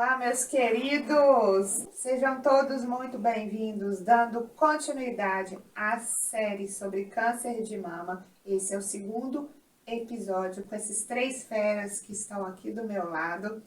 Olá, meus queridos! Sejam todos muito bem-vindos, dando continuidade à série sobre câncer de mama. Esse é o segundo episódio com esses três feras que estão aqui do meu lado.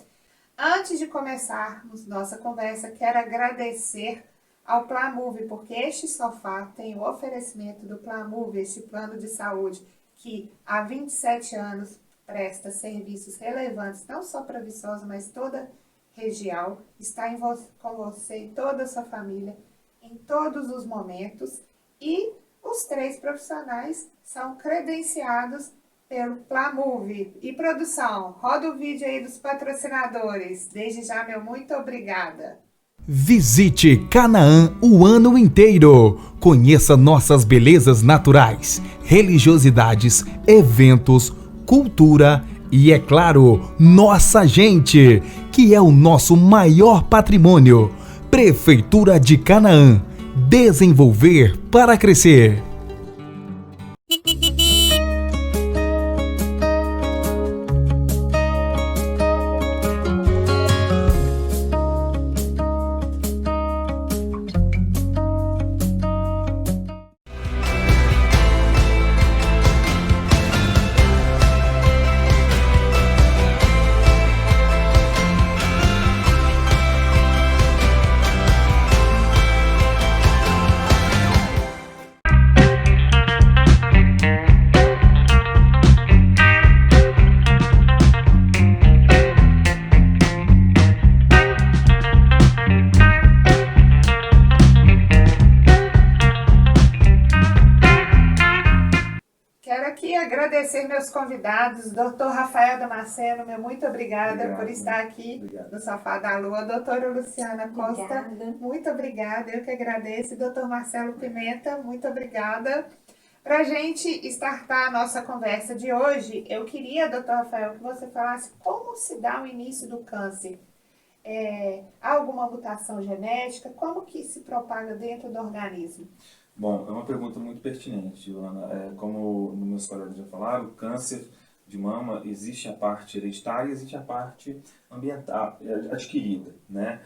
Antes de começarmos nossa conversa, quero agradecer ao Plamove, porque este sofá tem o oferecimento do Plamove, este plano de saúde que há 27 anos presta serviços relevantes, não só para Viçosa, mas toda região, está com você e toda a sua família em todos os momentos. E os três profissionais são credenciados pelo Plamove. E produção, roda o vídeo aí dos patrocinadores. Desde já, meu muito obrigada. Visite Canaã o ano inteiro. Conheça nossas belezas naturais, religiosidades, eventos, cultura e, é claro, nossa gente, que é o nosso maior patrimônio. Prefeitura de Canaã. Desenvolver para crescer. Quero aqui agradecer meus convidados, doutor Rafael Damasceno, meu muito obrigada por estar aqui no Sofá da Lua. Doutora Luciana Costa, muito obrigada, eu que agradeço. Doutor Marcelo Pimenta, muito obrigada. Para a gente startar a nossa conversa de hoje, eu queria, doutor Rafael, que você falasse como se dá o início do câncer. Há alguma mutação genética? Como que se propaga dentro do organismo? Bom, é uma pergunta muito pertinente, Joana. Como meus colegas já falaram, o câncer de mama existe a parte hereditária e existe a parte ambiental, adquirida, né?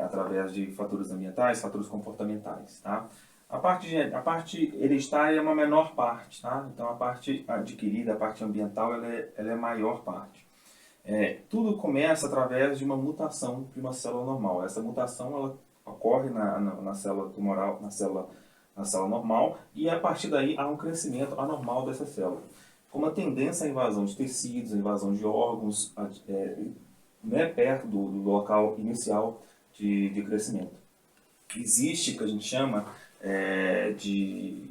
Através de fatores ambientais, fatores comportamentais, tá? A parte hereditária é uma menor parte, tá? Então a parte adquirida, a parte ambiental, ela é a maior parte. Tudo começa através de uma mutação de uma célula normal. Essa mutação ela ocorre na célula tumoral, na célula normal, e a partir daí há um crescimento anormal dessa célula. Com uma tendência à invasão de tecidos, à invasão de órgãos, perto do local inicial de crescimento. Existe o que a gente chama de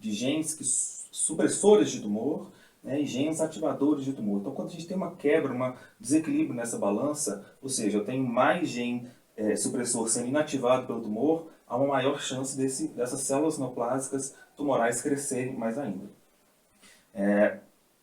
genes supressores de tumor, né, e genes ativadores de tumor. Então, quando a gente tem uma quebra, um desequilíbrio nessa balança, ou seja, eu tenho mais gene supressor sendo inativado pelo tumor, há uma maior chance dessas células neoplásicas tumorais crescerem mais ainda.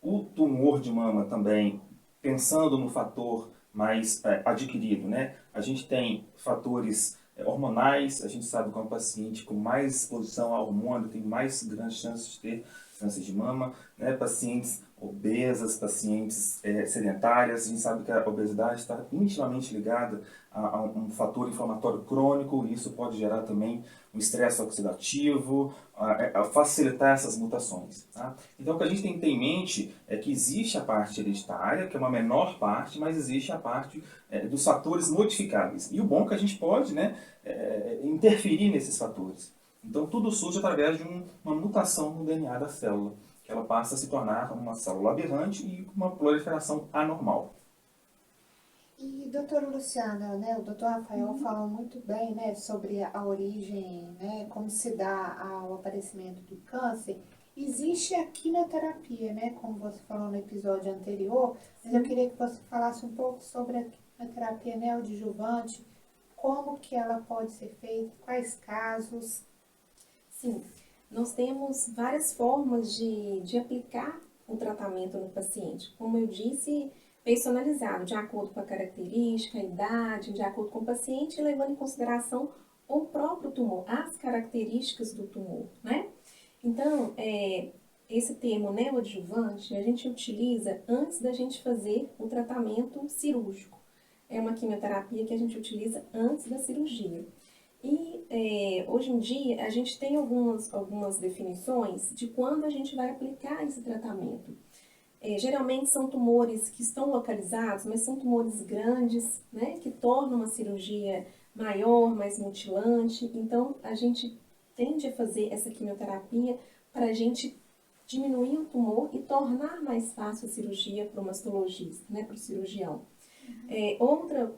O tumor de mama também, pensando no fator mais adquirido, né? A gente tem fatores hormonais, a gente sabe que um paciente com mais exposição a hormônio tem mais grandes chances de ter câncer de mama, né? Pacientes obesas, pacientes sedentárias, a gente sabe que a obesidade está intimamente ligada a um fator inflamatório crônico, e isso pode gerar também um estresse oxidativo, a facilitar essas mutações. Tá? Então, o que a gente tem que ter em mente é que existe a parte hereditária, que é uma menor parte, mas existe a parte dos fatores modificáveis. E o bom é que a gente pode, né, interferir nesses fatores. Então, tudo surge através de uma mutação no DNA da célula, que ela passa a se tornar uma célula aberrante e uma proliferação anormal. E, doutora Luciana, né, o doutor Rafael falou muito bem, né, sobre a origem, né, como se dá o aparecimento do câncer. Existe a quimioterapia, né, como você falou no episódio anterior, mas eu queria que você falasse um pouco sobre a quimioterapia neoadjuvante, como que ela pode ser feita, quais casos. Sim, nós temos várias formas de aplicar o tratamento no paciente. Como eu disse, personalizado, de acordo com a característica, a idade, de acordo com o paciente, levando em consideração o próprio tumor, as características do tumor, né? Então, esse termo neoadjuvante a gente utiliza antes da gente fazer o tratamento cirúrgico. é uma quimioterapia que a gente utiliza antes da cirurgia. E hoje em dia a gente tem algumas definições de quando a gente vai aplicar esse tratamento. Geralmente são tumores que estão localizados, mas são tumores grandes, né, que tornam a cirurgia maior, mais mutilante. Então, a gente tende a fazer essa quimioterapia para a gente diminuir o tumor e tornar mais fácil a cirurgia para o mastologista, né, para o cirurgião. Outro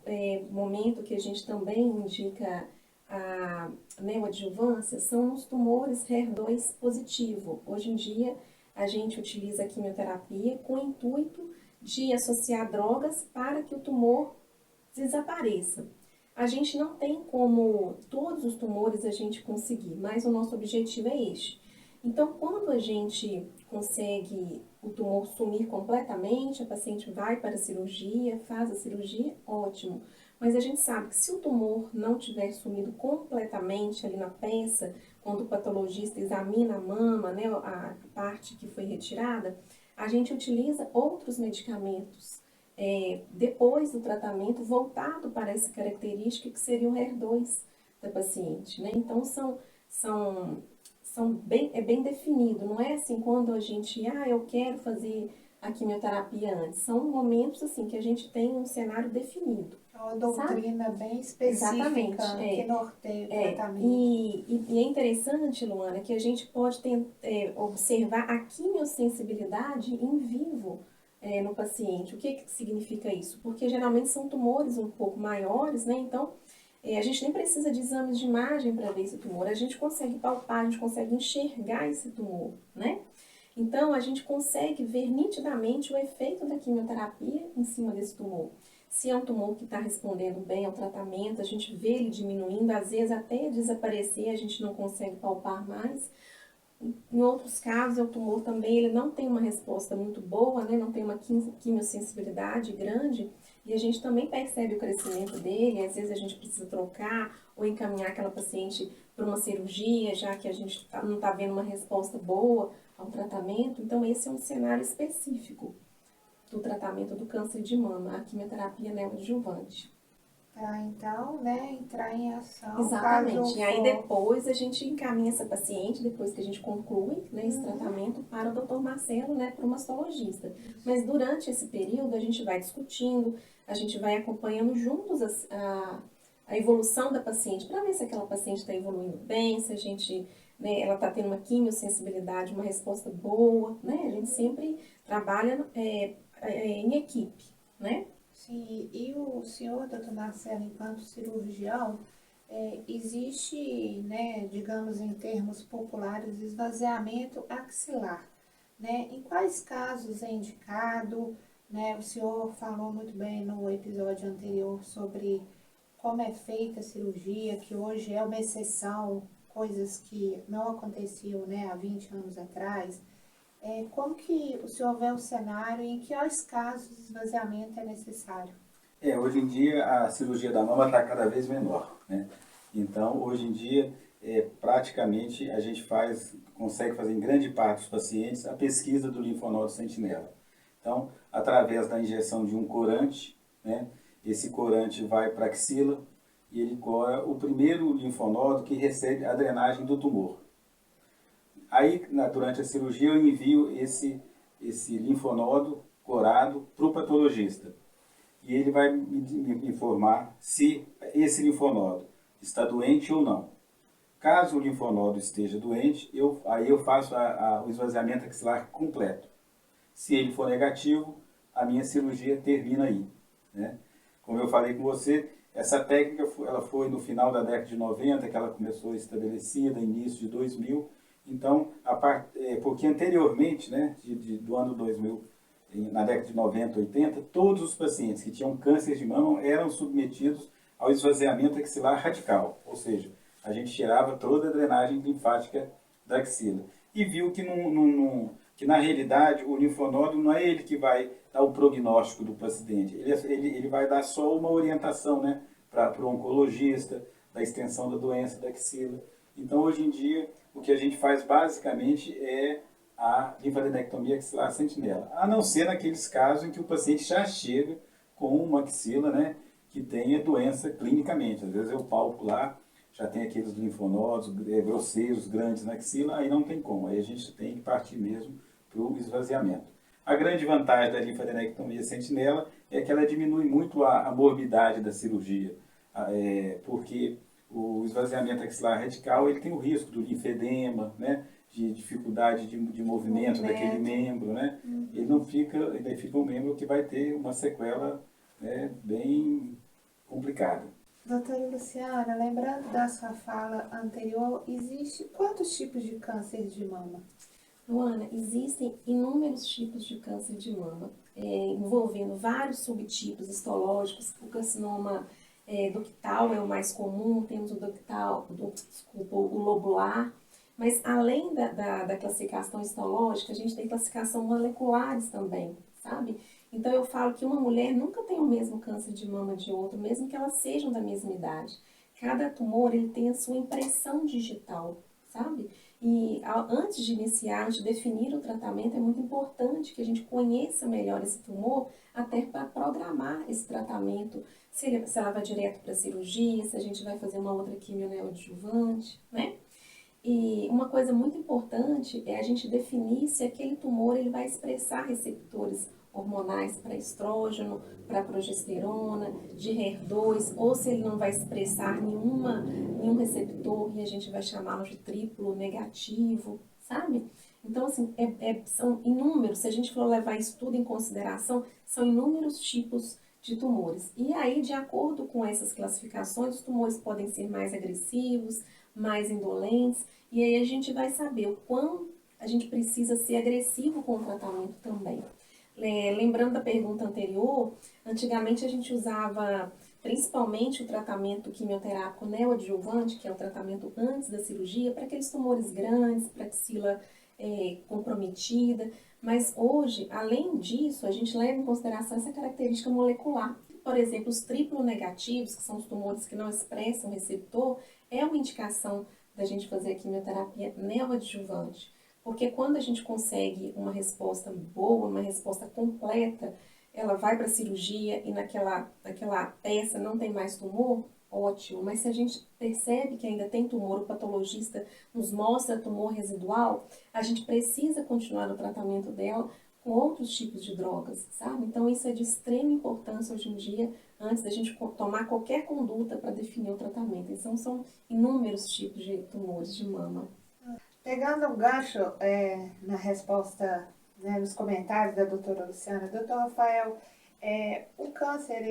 momento que a gente também indica a neoadjuvância são os tumores HER2 positivo. Hoje em dia, a gente utiliza a quimioterapia com o intuito de associar drogas para que o tumor desapareça. A gente não tem como todos os tumores a gente conseguir, mas o nosso objetivo é este. Então, quando a gente consegue o tumor sumir completamente, a paciente vai para a cirurgia, faz a cirurgia, ótimo. Mas a gente sabe que se o tumor não tiver sumido completamente ali na peça, quando o patologista examina a mama, né, a parte que foi retirada, a gente utiliza outros medicamentos depois do tratamento voltado para essa característica que seria o HER2 da paciente, né? Então, é bem definido, não é assim quando a gente, eu quero fazer a quimioterapia antes. São momentos assim que a gente tem um cenário definido. É uma doutrina bem específica. Exatamente, que norteia o tratamento. E é interessante, Luana, que a gente pode observar a quimiosensibilidade em vivo no paciente. O que significa isso? Porque geralmente são tumores um pouco maiores, né? Então, a gente nem precisa de exames de imagem para ver esse tumor. A gente consegue palpar, a gente consegue enxergar esse tumor, né? Então, a gente consegue ver nitidamente o efeito da quimioterapia em cima desse tumor. Se é um tumor que está respondendo bem ao tratamento, a gente vê ele diminuindo, às vezes até desaparecer, a gente não consegue palpar mais. Em outros casos, o tumor também ele não tem uma resposta muito boa, né? Não tem uma quimiosensibilidade grande, e a gente também percebe o crescimento dele, às vezes a gente precisa trocar ou encaminhar aquela paciente para uma cirurgia, já que a gente não está vendo uma resposta boa ao tratamento. Então, esse é um cenário específico do tratamento do câncer de mama, a quimioterapia neoadjuvante. Para então, né, entrar em ação. Exatamente. E aí depois a gente encaminha essa paciente, depois que a gente conclui, né, esse tratamento, para o Dr. Marcelo, né, para o mastologista. Mas durante esse período a gente vai discutindo, a gente vai acompanhando juntos a evolução da paciente, para ver se aquela paciente está evoluindo bem, se a gente, né, ela está tendo uma quimiosensibilidade, uma resposta boa, né? A gente sempre trabalha em equipe, né? Sim, e o senhor, doutor Marcelo, enquanto cirurgião, existe, né, digamos em termos populares, esvaziamento axilar, né? Em quais casos é indicado, né? O senhor falou muito bem no episódio anterior sobre como é feita a cirurgia, que hoje é uma exceção, coisas que não aconteciam, né, há 20 anos atrás. Como que o senhor vê o cenário e em que casos de esvaziamento é necessário? Hoje em dia a cirurgia da mama está cada vez menor, né? Então, hoje em dia, praticamente a gente consegue fazer em grande parte dos pacientes a pesquisa do linfonodo sentinela. Então, através da injeção de um corante, né? Esse corante vai para a axila e ele cora o primeiro linfonodo que recebe a drenagem do tumor. Aí, durante a cirurgia, eu envio esse linfonodo corado para o patologista. E ele vai me informar se esse linfonodo está doente ou não. Caso o linfonodo esteja doente, aí eu faço o esvaziamento axilar completo. Se ele for negativo, a minha cirurgia termina aí, né? Como eu falei com você, essa técnica ela foi no final da década de 90, que ela começou estabelecida, início de 2000. Então, porque anteriormente, né, do ano 2000, na década de 90, 80, todos os pacientes que tinham câncer de mama eram submetidos ao esvaziamento axilar radical, ou seja, a gente tirava toda a drenagem linfática da axila. E viu que na realidade o linfonodo não é ele que vai dar o prognóstico do paciente, ele vai dar só uma orientação, né, para o oncologista, da extensão da doença da axila. Então, hoje em dia, o que a gente faz basicamente é a linfadenectomia axilar sentinela, a não ser naqueles casos em que o paciente já chega com uma axila, né, que tenha doença clinicamente. Às vezes eu palpo lá, já tem aqueles linfonodos grosseiros, grandes na axila, aí não tem como. Aí a gente tem que partir mesmo para o esvaziamento. A grande vantagem da linfadenectomia sentinela é que ela diminui muito a morbidade da cirurgia, porque o esvaziamento axilar radical ele tem o risco do linfedema, né, de dificuldade de movimento daquele membro, né? Ele fica um membro que vai ter uma sequela, né, bem complicada. Doutora Luciana, lembrando da sua fala anterior, existe quantos tipos de câncer de mama? Luana, existem inúmeros tipos de câncer de mama, envolvendo vários subtipos histológicos. O carcinoma ductal é o mais comum, temos o lobular, mas além da classificação histológica, a gente tem classificação moleculares também, sabe? Então eu falo que uma mulher nunca tem o mesmo câncer de mama de outra, mesmo que elas sejam da mesma idade. Cada tumor ele tem a sua impressão digital, sabe? E antes de iniciar, antes de definir o tratamento, é muito importante que a gente conheça melhor esse tumor, até para programar esse tratamento, se ela vai direto para a cirurgia, se a gente vai fazer uma outra quimio neoadjuvante, né? E uma coisa muito importante é a gente definir se aquele tumor ele vai expressar receptores hormonais para estrógeno, para progesterona, de HER2, ou se ele não vai expressar nenhum receptor e a gente vai chamá-lo de triplo negativo, sabe? Então, assim, são inúmeros, se a gente for levar isso tudo em consideração, são inúmeros tipos de tumores. E aí, de acordo com essas classificações, os tumores podem ser mais agressivos, mais indolentes, e aí a gente vai saber o quão a gente precisa ser agressivo com o tratamento também. Lembrando da pergunta anterior, antigamente a gente usava principalmente o tratamento quimioterápico neoadjuvante, que é o tratamento antes da cirurgia, para aqueles tumores grandes, para axila comprometida, mas hoje, além disso, a gente leva em consideração essa característica molecular. Por exemplo, os triplo negativos, que são os tumores que não expressam receptor, é uma indicação da gente fazer a quimioterapia neoadjuvante. Porque quando a gente consegue uma resposta boa, uma resposta completa, ela vai para a cirurgia e naquela peça não tem mais tumor, ótimo. Mas se a gente percebe que ainda tem tumor, o patologista nos mostra tumor residual, a gente precisa continuar no tratamento dela com outros tipos de drogas, sabe? Então isso é de extrema importância hoje em dia, antes da gente tomar qualquer conduta para definir o tratamento. Então são inúmeros tipos de tumores de mama. Pegando um gancho na resposta, né, nos comentários da doutora Luciana, doutor Rafael, o câncer,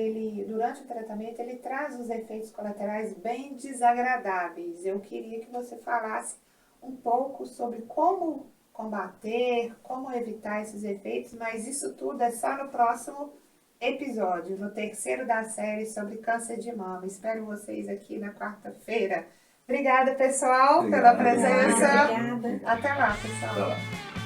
durante o tratamento, ele traz os efeitos colaterais bem desagradáveis. Eu queria que você falasse um pouco sobre como combater, como evitar esses efeitos, mas isso tudo é só no próximo episódio, no terceiro da série sobre câncer de mama. Espero vocês aqui na quarta-feira. Obrigada, pessoal, pela presença. Obrigada. Até lá, pessoal. Até lá.